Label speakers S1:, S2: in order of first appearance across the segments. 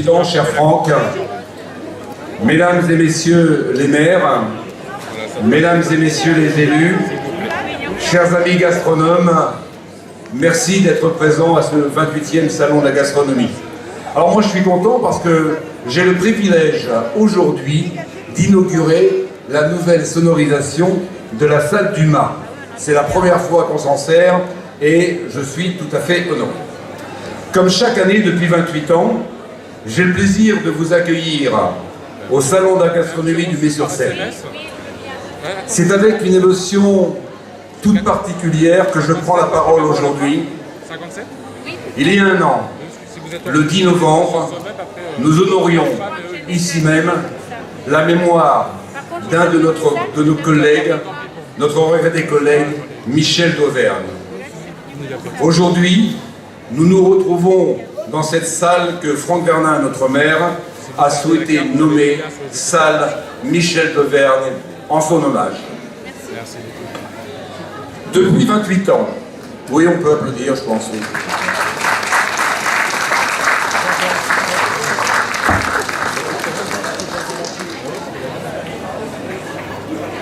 S1: Président, cher Franck, Mesdames et Messieurs les maires, Mesdames et Messieurs les élus, chers amis gastronomes, merci d'être présents à ce 28e Salon de la gastronomie. Alors moi je suis content parce que j'ai le privilège aujourd'hui d'inaugurer la nouvelle sonorisation de la salle du Mât. C'est la première fois qu'on s'en sert et je suis tout à fait honoré. Comme chaque année depuis 28 ans, j'ai le plaisir de vous accueillir au Salon de la gastronomie du Mets-sur-Seine. C'est avec une émotion toute particulière que je prends la parole aujourd'hui. Il y a un an, le 10 novembre, nous honorions ici même la mémoire d'un de nos collègues, notre regretté collègue, Michel d'Auvergne. Aujourd'hui, nous nous retrouvons dans cette salle que Franck Vernin, notre maire, a souhaité nommer salle Michel d'Auvergne en son hommage. Depuis 28 ans, oui, on peut applaudir, je pense. Oui.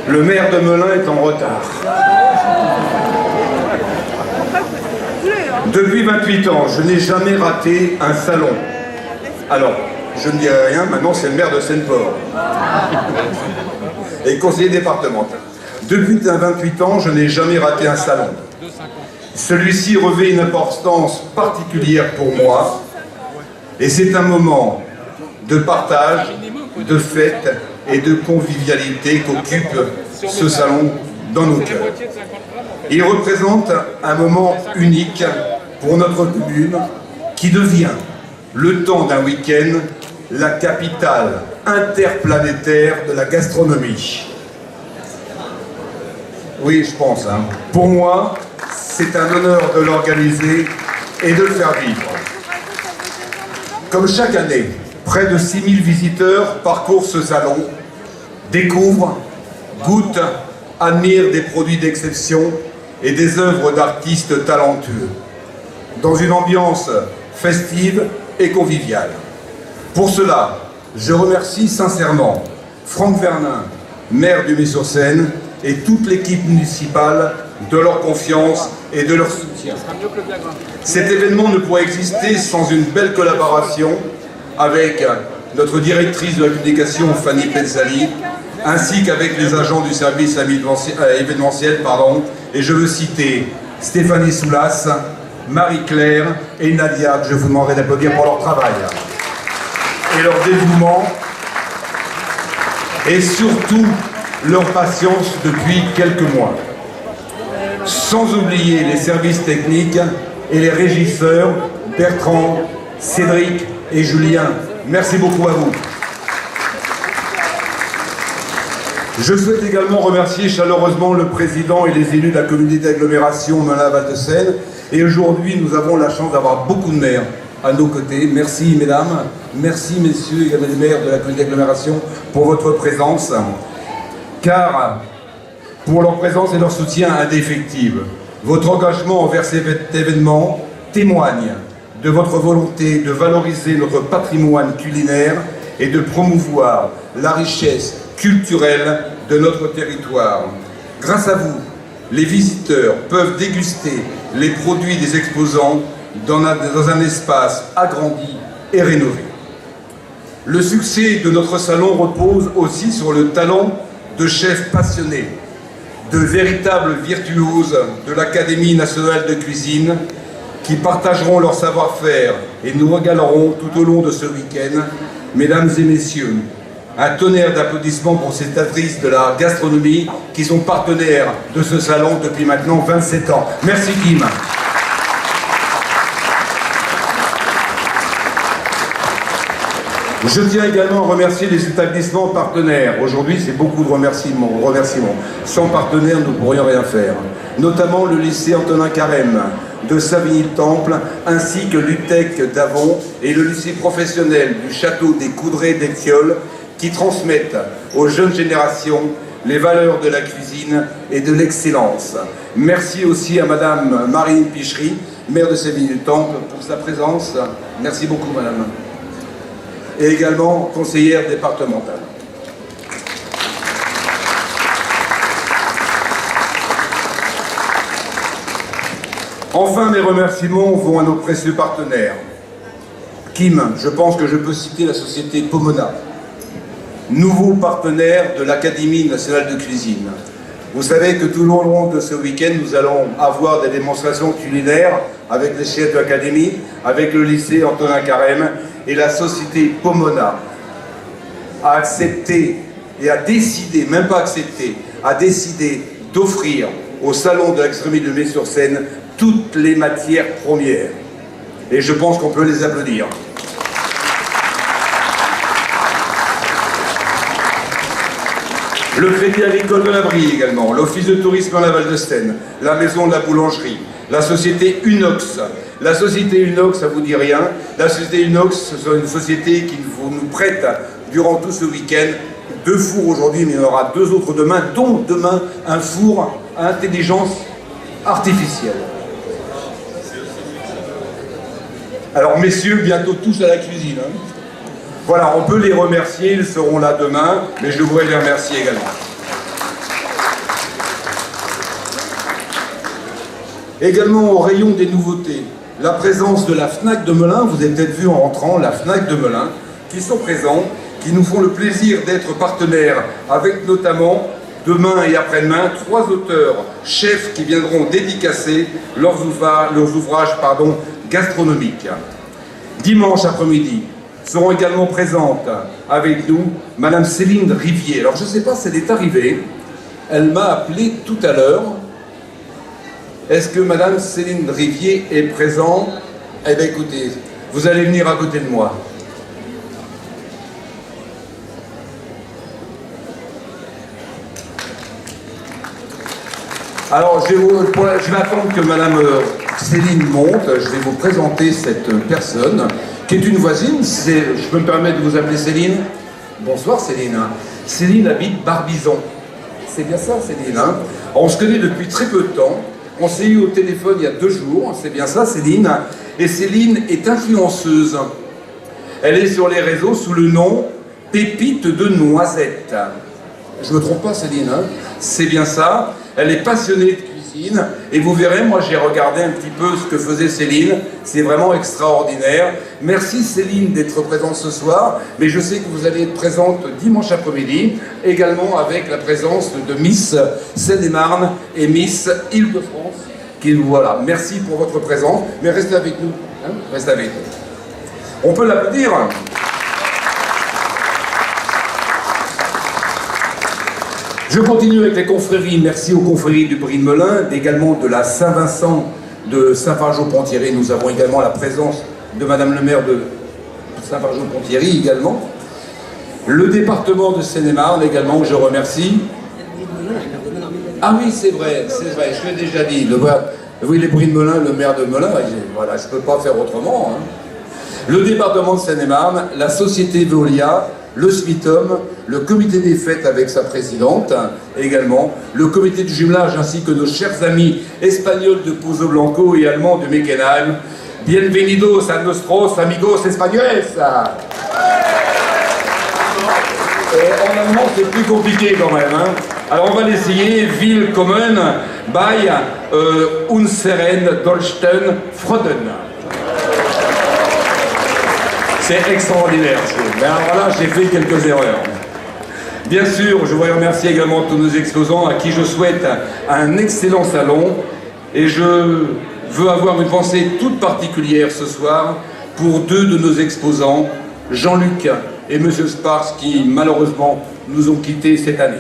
S1: Le maire de Melun est en retard. Depuis 28 ans, je n'ai jamais raté un salon. Alors, je ne dirai rien, maintenant c'est le maire de Seine-Port. Et conseiller départemental. Depuis 28 ans, je n'ai jamais raté un salon. Celui-ci revêt une importance particulière pour moi. Et c'est un moment de partage, de fête et de convivialité qu'occupe ce salon dans nos cœurs. Il représente un moment unique pour notre commune qui devient, le temps d'un week-end, la capitale interplanétaire de la gastronomie. Oui, je pense. Pour moi, c'est un honneur de l'organiser et de le faire vivre. Comme chaque année, près de 6000 visiteurs parcourent ce salon, découvrent, goûtent, admirent des produits d'exception et des œuvres d'artistes talentueux, dans une ambiance festive et conviviale. Pour cela, je remercie sincèrement Franck Vernin, maire du Mets-sur-Seine, et toute l'équipe municipale de leur confiance et de leur soutien. Cet événement ne pourrait exister sans une belle collaboration avec notre directrice de la communication, Fanny Pezzali, ainsi qu'avec les agents du service événementiel, et je veux citer Stéphanie Soulas, Marie-Claire et Nadia, que je vous demanderai d'applaudir pour leur travail et leur dévouement, et surtout leur patience depuis quelques mois. Sans oublier les services techniques et les régisseurs, Bertrand, Cédric et Julien. Merci beaucoup à vous. Je souhaite également remercier chaleureusement le président et les élus de la communauté d'agglomération Melun-Val de Seine. Et aujourd'hui, nous avons la chance d'avoir beaucoup de maires à nos côtés. Merci mesdames, merci messieurs et les maires de la communauté d'agglomération pour votre présence. Car pour leur présence et leur soutien indéfectible, votre engagement envers cet événement témoigne de votre volonté de valoriser notre patrimoine culinaire et de promouvoir la richesse culturelle de notre territoire. Grâce à vous, les visiteurs peuvent déguster les produits des exposants dans un espace agrandi et rénové. Le succès de notre salon repose aussi sur le talent de chefs passionnés, de véritables virtuoses de l'Académie nationale de cuisine qui partageront leur savoir-faire et nous régaleront tout au long de ce week-end. Mesdames et messieurs, un tonnerre d'applaudissements pour ces actrices de la gastronomie qui sont partenaires de ce salon depuis maintenant 27 ans. Merci Kim. Je tiens également à remercier les établissements partenaires. Aujourd'hui, c'est beaucoup de remerciements. Sans partenaires, nous ne pourrions rien faire. Notamment le lycée Antonin Carême de Savigny-le-Temple, ainsi que l'UTEC d'Avon et le lycée professionnel du château des Coudrées d'Étiole, qui transmettent aux jeunes générations les valeurs de la cuisine et de l'excellence. Merci aussi à Madame Marine Pichery, maire de Savigny-le-Temple, pour sa présence. Merci beaucoup, Madame. et également conseillère départementale. Enfin, mes remerciements vont à nos précieux partenaires. Kim, je pense que je peux citer la société Pomona, nouveau partenaire de l'Académie nationale de cuisine. Vous savez que tout au long de ce week-end, nous allons avoir des démonstrations culinaires avec les chefs de l'Académie, avec le lycée Antonin Carême, et la société Pomona a accepté et a décidé, même pas accepté, a décidé d'offrir au salon de la gastronomie de Metz-sur-Seine toutes les matières premières. Et je pense qu'on peut les applaudir. Le Crédit Agricole de la Brie également, l'Office de tourisme à la Val-de-Seine, la Maison de la Boulangerie, la société Unox. La société Unox, ça vous dit rien. La société Unox, c'est une société qui nous prête durant tout ce week-end 2 fours aujourd'hui, mais il y en aura 2 autres demain, dont demain un four à intelligence artificielle. Alors messieurs, bientôt tous à la cuisine. Hein. Voilà, on peut les remercier, ils seront là demain, mais je voudrais les remercier également. Également au rayon des nouveautés, la présence de la FNAC de Melun, vous avez peut-être vu en rentrant la FNAC de Melun, qui sont présents, qui nous font le plaisir d'être partenaires, avec notamment, demain et après-demain, 3 auteurs, chefs qui viendront dédicacer leurs ouvrages gastronomiques. Dimanche après-midi, seront également présentes avec nous Madame Céline Rivier. Alors je ne sais pas si elle est arrivée, elle m'a appelé tout à l'heure. Est-ce que Madame Céline Rivier est présente? Eh bien écoutez, vous allez venir à côté de moi. Alors je vais attendre que Madame Céline monte, je vais vous présenter cette personne qui est une voisine. Je peux me permettre de vous appeler Céline? Bonsoir Céline. Céline habite Barbizon. C'est bien ça Céline, hein? On se connaît depuis très peu de temps. On s'est eu au téléphone il y a 2 jours. C'est bien ça Céline. Et Céline est influenceuse. Elle est sur les réseaux sous le nom Pépite de Noisette. Je me trompe pas Céline, hein? C'est bien ça. Elle est passionnée de cuisine. Et vous verrez, moi j'ai regardé un petit peu ce que faisait Céline. C'est vraiment extraordinaire. Merci Céline d'être présente ce soir. Mais je sais que vous allez être présente dimanche après-midi. Également avec la présence de Miss Seine-et-Marne et Miss Île-de-France. Voilà. Merci pour votre présence. Mais restez avec nous. Hein, restez avec nous. On peut l'applaudir. Je continue avec les confréries. Merci aux confréries du Brie de Melun, également de la Saint-Vincent de Saint-Fargeau-Ponthierry. Nous avons également la présence de Madame le maire de Saint-Fargeau-Ponthierry également. Le département de Seine-et-Marne également, que je remercie. Ah oui, c'est vrai, je l'ai déjà dit. Oui, les Brie de Melun, le maire de Melun, voilà, je ne peux pas faire autrement. Hein. Le département de Seine-et-Marne, la société Veolia, le SMITOM, le comité des fêtes avec sa présidente également, le comité de jumelage ainsi que nos chers amis espagnols de Pozo Blanco et allemands de Meckenheim. Bienvenidos a nuestros amigos españoles. En allemand c'est plus compliqué quand même. Hein. Alors on va l'essayer. Willkommen bei unseren deutschen Freunden. C'est extraordinaire. Mais alors là, j'ai fait quelques erreurs. Bien sûr, je voudrais remercier également tous nos exposants à qui je souhaite un excellent salon. Et je veux avoir une pensée toute particulière ce soir pour 2 de nos exposants, Jean-Luc et M. Spars, qui malheureusement nous ont quittés cette année.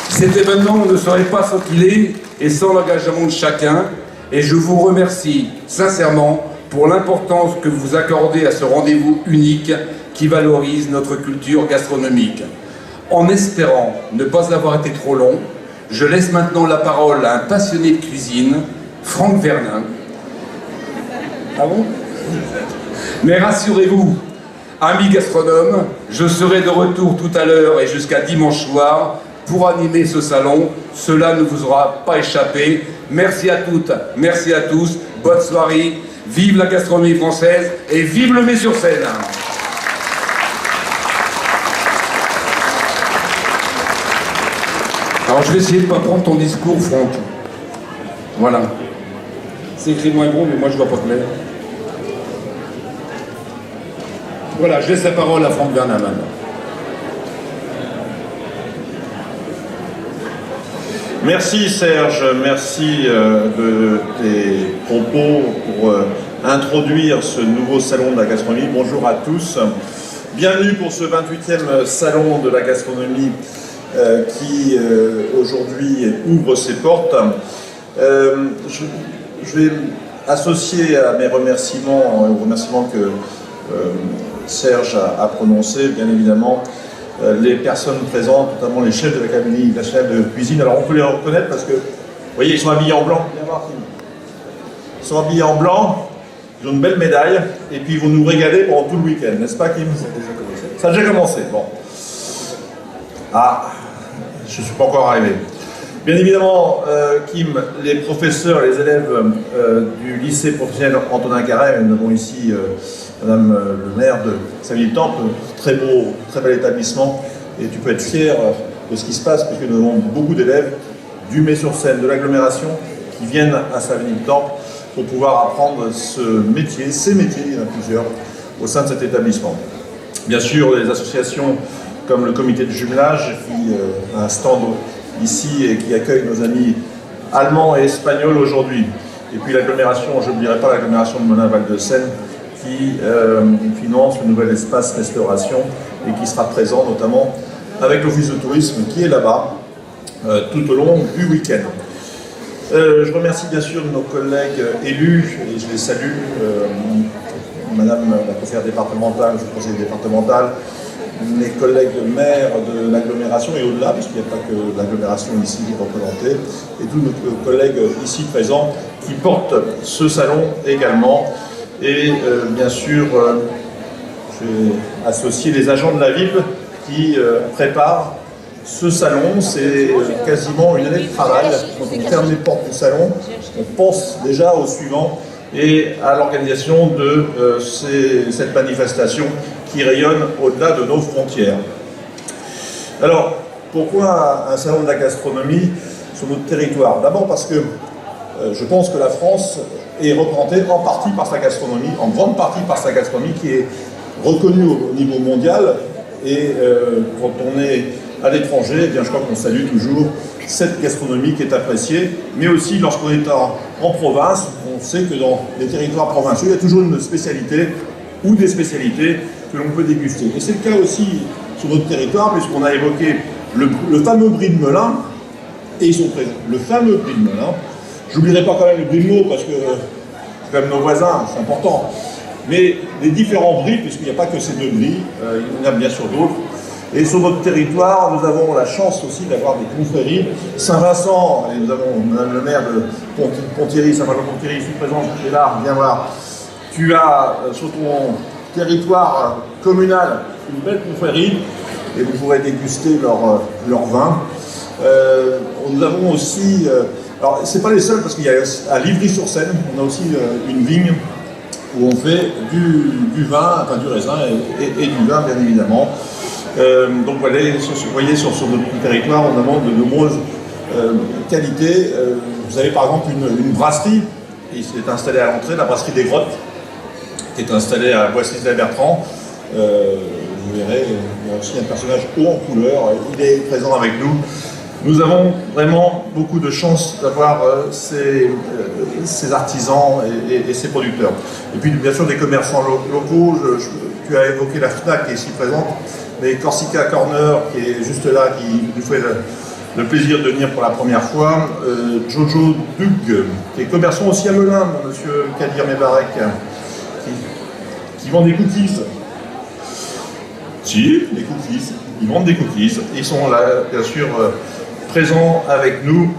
S1: Cet événement ne serait pas sans qu'il est et sans l'engagement de chacun. Et je vous remercie sincèrement pour l'importance que vous accordez à ce rendez-vous unique qui valorise notre culture gastronomique. En espérant ne pas avoir été trop long, je laisse maintenant la parole à un passionné de cuisine, Franck Vernin. Ah bon? Mais rassurez-vous, amis gastronomes, je serai de retour tout à l'heure et jusqu'à dimanche soir pour animer ce salon. Cela ne vous aura pas échappé. Merci à toutes, merci à tous, bonne soirée. Vive la gastronomie française et vive le Mets-sur-Seine. Alors je vais essayer de ne pas prendre ton discours, Franck. Voilà. C'est écrit moins gros, mais moi je ne vois pas clair. Voilà, je laisse la parole à Franck Bernard maintenant.
S2: Merci Serge, merci de tes propos pour introduire ce nouveau salon de la gastronomie. Bonjour à tous. Bienvenue pour ce 28e salon de la gastronomie qui aujourd'hui ouvre ses portes. Je vais associer à mes remerciements, aux remerciements que Serge a prononcés, bien évidemment, les personnes présentes, notamment les chefs de l'Académie nationale de cuisine. Alors on peut les reconnaître parce que, vous voyez, ils sont habillés en blanc. Viens voir, Kim. Ils sont habillés en blanc, ils ont une belle médaille, et puis ils vont nous régaler pendant tout le week-end, n'est-ce pas, Kim? Ça a déjà commencé, bon. Ah, je ne suis pas encore arrivé. Bien évidemment, Kim, les professeurs, les élèves du lycée professionnel Antonin Carré, nous avons ici Madame le maire de Saint-Villy-le-Temple, très beau, très bel établissement, et tu peux être fier de ce qui se passe, puisque nous avons beaucoup d'élèves du Mets-sur-Seine, de l'agglomération, qui viennent à Saint-Villy-le-Temple pour pouvoir apprendre ce métier, ces métiers, il y en a plusieurs, au sein de cet établissement. Bien sûr, les associations comme le comité de jumelage, qui a un stand ici et qui accueille nos amis allemands et espagnols aujourd'hui. Et puis l'agglomération, je n'oublierai pas l'agglomération de Monin-Val-de-Seine, qui finance le nouvel espace restauration et qui sera présent notamment avec l'office de tourisme qui est là-bas tout au long du week-end. Je remercie bien sûr nos collègues élus et je les salue, Madame la conseillère départementale, le conseiller départemental, mes collègues maires de l'agglomération et au-delà, puisqu'il n'y a pas que l'agglomération ici représentée, et tous nos collègues ici présents qui portent ce salon également. Et bien sûr, je vais associer les agents de la ville qui préparent ce salon. C'est quasiment une année de travail. Quand on ferme les portes du salon, on pense déjà au suivant et à l'organisation de cette manifestation qui rayonne au-delà de nos frontières. Alors, pourquoi un salon de la gastronomie sur notre territoire? D'abord parce que je pense que la France est représentée en partie par sa gastronomie, en grande partie par sa gastronomie qui est reconnue au niveau mondial. Et quand on est à l'étranger, eh bien, je crois qu'on salue toujours cette gastronomie qui est appréciée. Mais aussi lorsqu'on est en province, on sait que dans les territoires provinciaux, il y a toujours une spécialité ou des spécialités que l'on peut déguster. Et c'est le cas aussi sur notre territoire, puisqu'on a évoqué le fameux brie de Melun, et ils sont présents. Le fameux brie de Melun. J'oublierai pas quand même le brie de Meaux, parce que c'est quand même nos voisins, c'est important. Mais les différents bries, puisqu'il n'y a pas que ces deux bries, il y en a bien sûr d'autres. Et sur notre territoire, nous avons la chance aussi d'avoir des confréries. Saint-Vincent, et nous avons Madame le maire de Ponthierry, Saint-Vincent-Ponthierry, ici présent, tu es là, viens voir. Tu as sur ton territoire communal une belle confrérie, et vous pourrez déguster leur vin. Nous avons aussi... alors, ce n'est pas les seuls, parce qu'il y a à Livry-sur-Seine, on a aussi une vigne où on fait du vin, enfin du raisin et du vin, bien évidemment. Donc voilà, vous voyez sur notre territoire, on a de nombreuses qualités. Vous avez par exemple une brasserie qui s'est installée à l'entrée, la brasserie des Grottes, qui est installée à Boissy-la-Bertrand. Vous verrez, il y a aussi un personnage haut en couleur, il est présent avec nous. Nous avons vraiment beaucoup de chance d'avoir ces artisans et ces producteurs. Et puis bien sûr des commerçants locaux, tu as évoqué la FNAC qui est ici présente, mais Corsica Corner qui est juste là, qui nous fait le plaisir de venir pour la première fois, Jojo Dug, qui est commerçant aussi à Melun, monsieur Kadir Mebarek, qui vend des cookies. Si, des cookies, ils vendent des cookies, ils sont là bien sûr présents avec nous,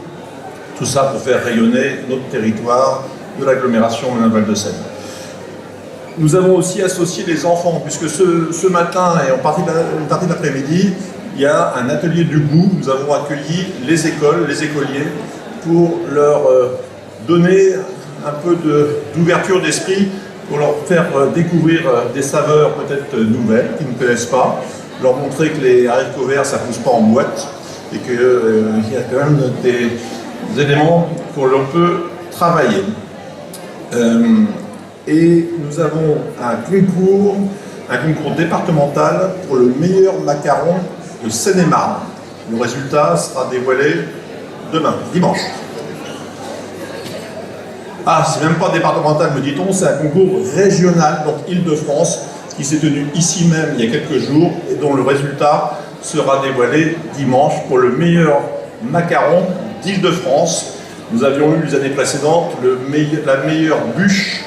S2: tout ça pour faire rayonner notre territoire de l'agglomération Monin-Val-de-Seine. Nous avons aussi associé les enfants, puisque ce matin et en partie de l'après-midi, il y a un atelier du goût. Nous avons accueilli les écoles, les écoliers, pour leur donner un peu d'ouverture d'esprit pour leur faire découvrir des saveurs peut-être nouvelles qu'ils ne connaissent pas, leur montrer que les haricots verts ça ne pousse pas en boîte et qu'il y a quand même des éléments qu'on peut travailler. Et nous avons un concours départemental pour le meilleur macaron de Seine-et-Marne. Le résultat sera dévoilé demain, dimanche. Ah, c'est même pas départemental, me dit-on, c'est un concours régional, donc Île-de-France, qui s'est tenu ici même il y a quelques jours et dont le résultat sera dévoilé dimanche pour le meilleur macaron d'Île-de-France. Nous avions eu les années précédentes la meilleure bûche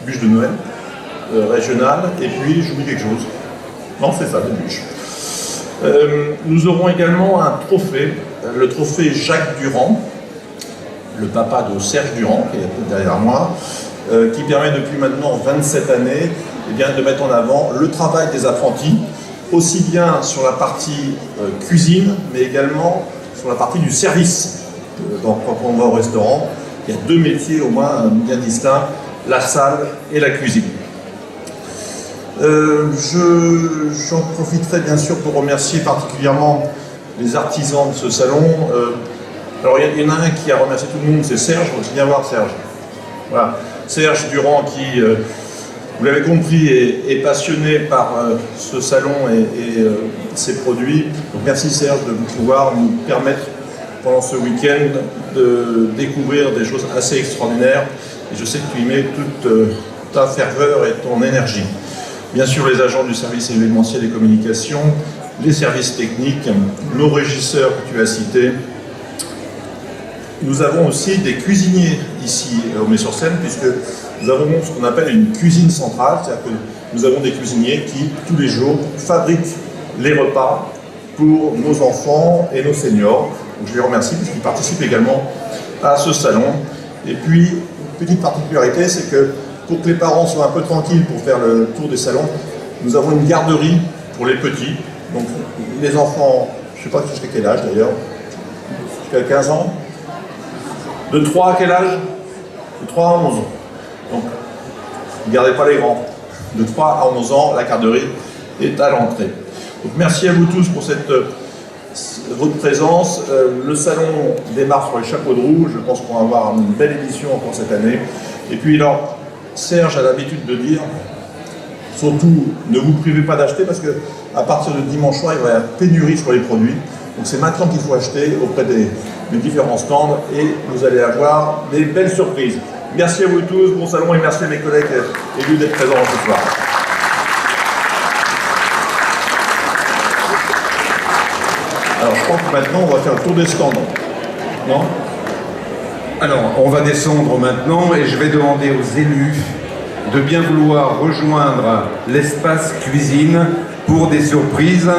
S2: de Noël régionale, et puis j'oublie quelque chose. Non, c'est ça, la bûche. Nous aurons également un trophée, le trophée Jacques Durand, le papa de Serge Durand, qui est derrière moi, qui permet depuis maintenant 27 années de mettre en avant le travail des apprentis, aussi bien sur la partie cuisine, mais également sur la partie du service. Donc, quand on va au restaurant, il y a deux métiers au moins bien distincts, la salle et la cuisine. J'en profiterai bien sûr pour remercier particulièrement les artisans de ce salon. Alors il y en a un qui a remercié tout le monde, c'est Serge. Viens voir Serge. Voilà. Serge Durand qui, vous l'avez compris, est passionné par ce salon et ses produits. Donc merci Serge de pouvoir nous permettre pendant ce week-end de découvrir des choses assez extraordinaires. Et je sais que tu y mets toute ta ferveur et ton énergie. Bien sûr, les agents du service événementiel et communication, les services techniques, nos régisseurs que tu as cités. Nous avons aussi des cuisiniers ici au Mets-sur-Seine, puisque nous avons ce qu'on appelle une cuisine centrale, c'est-à-dire que nous avons des cuisiniers qui, tous les jours, fabriquent les repas pour nos enfants et nos seniors. Donc, je les remercie puisqu'ils participent également à ce salon. Et puis, une petite particularité, c'est que pour que les parents soient un peu tranquilles pour faire le tour des salons, nous avons une garderie pour les petits. Donc les enfants, je ne sais pas jusqu'à quel âge d'ailleurs, jusqu'à 15 ans. De 3 à quel âge? De 3 à 11 ans. Donc ne gardez pas les grands. De 3 à 11 ans, la garderie est à l'entrée. Donc merci à vous tous pour votre présence. Le salon démarre sur les chapeaux de roue. Je pense qu'on va avoir une belle édition encore cette année. Et puis alors, Serge a l'habitude de dire, surtout ne vous privez pas d'acheter parce qu'à partir de dimanche soir, il va y avoir pénurie sur les produits. Donc c'est maintenant qu'il faut acheter auprès des différents stands et vous allez avoir des belles surprises. Merci à vous tous, bon salon et merci à mes collègues élus d'être présents ce soir. Alors je crois que maintenant on va faire le tour des stands. Non ?
S1: Alors, on va descendre maintenant et je vais demander aux élus de bien vouloir rejoindre l'espace cuisine pour des surprises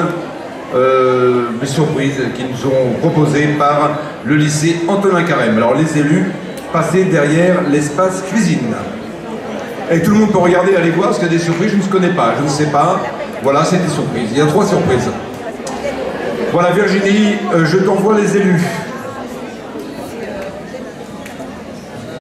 S1: qui nous sont proposées par le lycée Antonin Carême. Alors, les élus, passez derrière l'espace cuisine. Et tout le monde peut regarder, aller voir, parce qu'il y a des surprises, je ne connais pas, je ne sais pas. Voilà, c'est des surprises. Il y a 3 surprises. Voilà, Virginie, je t'envoie les élus.